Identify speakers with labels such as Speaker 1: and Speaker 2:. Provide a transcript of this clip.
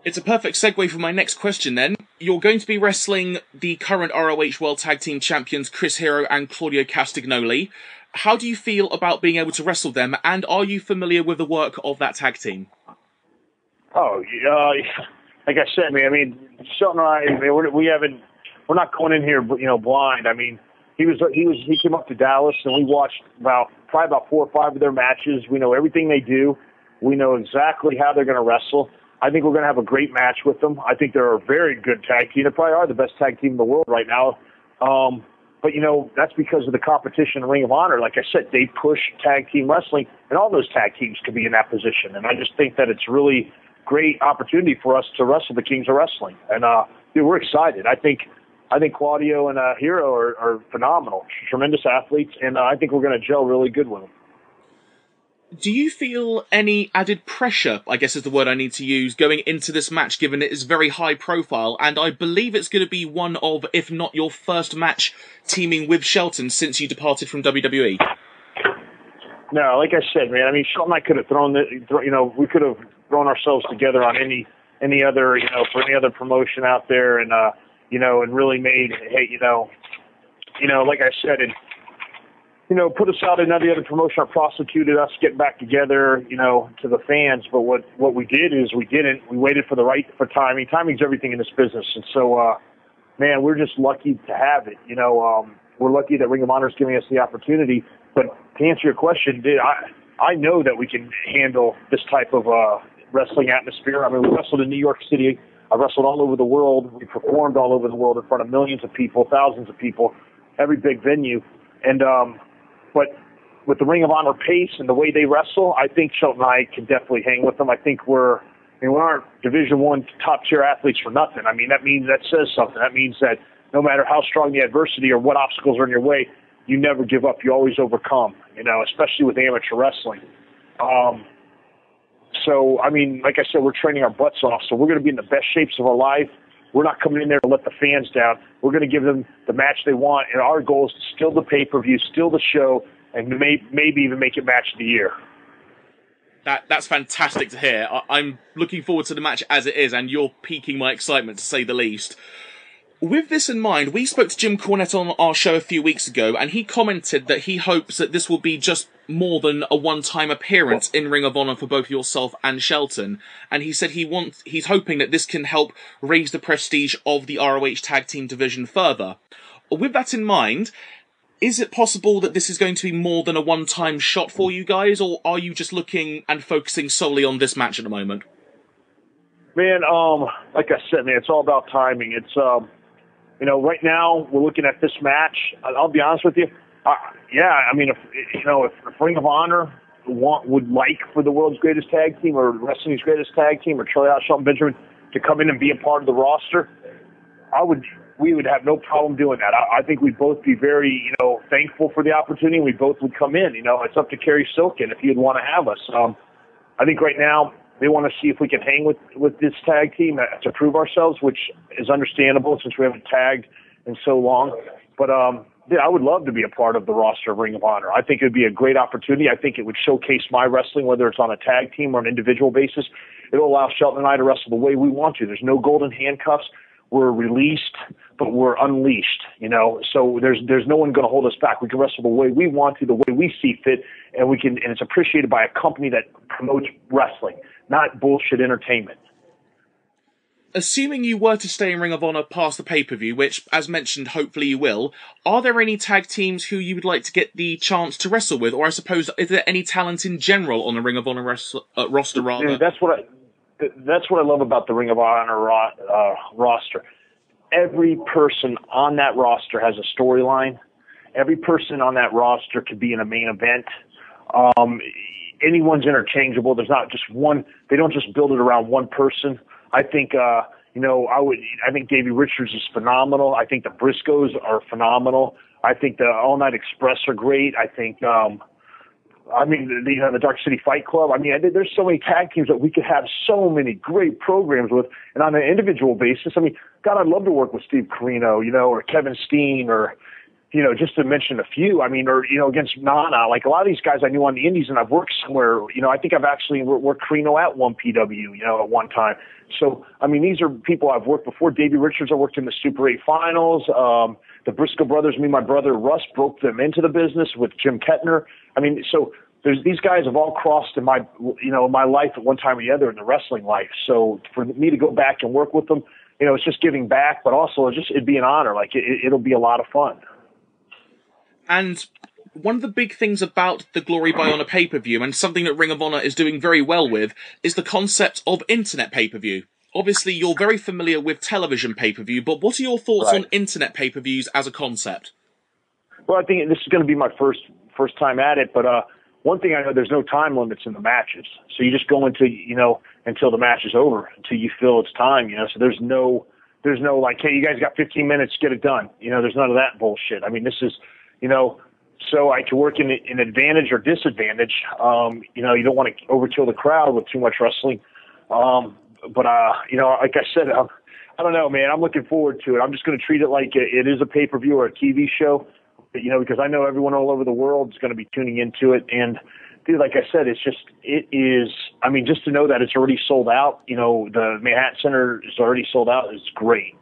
Speaker 1: It's a perfect segue for my next question then. You're going to be wrestling the current ROH World Tag Team Champions Chris Hero and Claudio Castagnoli. How do you feel about being able to wrestle them, and are you familiar with the work of that tag team?
Speaker 2: Oh, like I said, man, I mean, Shelton and I, we're not going in here, blind. I mean, he came up to Dallas and we watched probably about 4 or 5 of their matches. We know everything they do. We know exactly how they're going to wrestle. I think we're going to have a great match with them. I think they're a very good tag team. They probably are the best tag team in the world right now. But, that's because of the competition in Ring of Honor. Like I said, they push tag team wrestling, and all those tag teams could be in that position. And I just think that it's really great opportunity for us to wrestle the Kings of Wrestling. And we're excited. I think Claudio and Hero are phenomenal, tremendous athletes, and I think we're going to gel really good with them.
Speaker 1: Do you feel any added pressure, I guess is the word I need to use, going into this match, given it is very high profile, and I believe it's going to be one of, if not your first match teaming with Shelton since you departed from WWE?
Speaker 2: No, like I said, man, I mean, Shelton and I could have we could have thrown ourselves together on any other, for any other promotion out there, and, and really made, like I said, put us out in any other promotion or prostituted us getting back together, to the fans. But what we did is we waited for timing. Timing's everything in this business. And so, man, we're just lucky to have it. We're lucky that Ring of Honor is giving us the opportunity. But to answer your question, I know that we can handle this type of wrestling atmosphere. I mean, we wrestled in New York City. I wrestled all over the world. We performed all over the world in front of millions of people, thousands of people, every big venue. And but with the Ring of Honor pace and the way they wrestle, I think Shelton and I can definitely hang with them. I think we aren't Division I top tier athletes for nothing. I mean, that says something. That means that no matter how strong the adversity or what obstacles are in your way, you never give up. You always overcome, especially with amateur wrestling. So, I mean, like I said, we're training our butts off, so we're going to be in the best shapes of our life. We're not coming in there to let the fans down. We're going to give them the match they want, and our goal is to steal the pay-per-view, steal the show, and maybe even make it match of the year.
Speaker 1: That's fantastic to hear. I'm looking forward to the match as it is, and you're piquing my excitement, to say the least. With this in mind, we spoke to Jim Cornette on our show a few weeks ago, and he commented that he hopes that this will be just more than a one-time appearance in Ring of Honor for both yourself and Shelton. And he said he's hoping that this can help raise the prestige of the ROH Tag Team division further. With that in mind, is it possible that this is going to be more than a one-time shot for you guys, or are you just looking and focusing solely on this match at the moment?
Speaker 2: Man, like I said, man, it's all about timing. It's, right now we're looking at this match. I'll be honest with you. If Ring of Honor would like for the world's greatest tag team or wrestling's greatest tag team or Charlie Haas, Shelton Benjamin to come in and be a part of the roster, we would have no problem doing that. I think we'd both be very, thankful for the opportunity. We both would come in. It's up to Kerry Silken if he'd want to have us. I think right now they want to see if we can hang with this tag team to prove ourselves, which is understandable since we haven't tagged in so long. But I would love to be a part of the roster of Ring of Honor. I think it would be a great opportunity. I think it would showcase my wrestling, whether it's on a tag team or an individual basis. It will allow Shelton and I to wrestle the way we want to. There's no golden handcuffs. We're released, but we're unleashed, So there's no one going to hold us back. We can wrestle the way we want to, the way we see fit, and it's appreciated by a company that promotes wrestling, not bullshit entertainment.
Speaker 1: Assuming you were to stay in Ring of Honor past the pay-per-view, which, as mentioned, hopefully you will, are there any tag teams who you would like to get the chance to wrestle with? Or I suppose, is there any talent in general on the Ring of Honor roster, rather?
Speaker 2: Yeah, that's what I love about the Ring of Honor roster. Every person on that roster has a storyline. Every person on that roster could be in a main event. Anyone's interchangeable. There's not just one. They don't just build it around one person. I think, I think Davey Richards is phenomenal. I think the Briscoes are phenomenal. I think the All Night Express are great. I think, the Dark City Fight Club. I mean, there's so many tag teams that we could have so many great programs with. And on an individual basis, God, I'd love to work with Steve Corino, or Kevin Steen or, just to mention a few, I mean, or, against Nana, like a lot of these guys I knew on the indies, and I've worked somewhere, I think I've actually worked Carino at 1PW, at one time. So, I mean, these are people I've worked before. Davey Richards, I worked in the Super 8 finals. The Briscoe brothers, me and my brother Russ broke them into the business with Jim Kettner. I mean, so these guys have all crossed in my life at one time or the other in the wrestling life. So for me to go back and work with them, it's just giving back, but also it'd be an honor. Like it'll be a lot of fun.
Speaker 1: And one of the big things about the Glory by Honor pay-per-view, and something that Ring of Honor is doing very well with, is the concept of internet pay-per-view. Obviously, you're very familiar with television pay-per-view, but what are your thoughts on internet pay-per-views as a concept?
Speaker 2: Well, I think this is going to be my first time at it, but one thing I know, there's no time limits in the matches. So you just go into, until the match is over, until you feel it's time, so there's no like, hey, you guys got 15 minutes, get it done. There's none of that bullshit. I mean, this is, so I can work in an advantage or disadvantage. You don't want to overkill the crowd with too much wrestling. But like I said, I don't know, man. I'm looking forward to it. I'm just going to treat it like it is a pay-per-view or a TV show, because I know everyone all over the world is going to be tuning into it. And, dude, like I said, just to know that it's already sold out, the Manhattan Center is already sold out is great,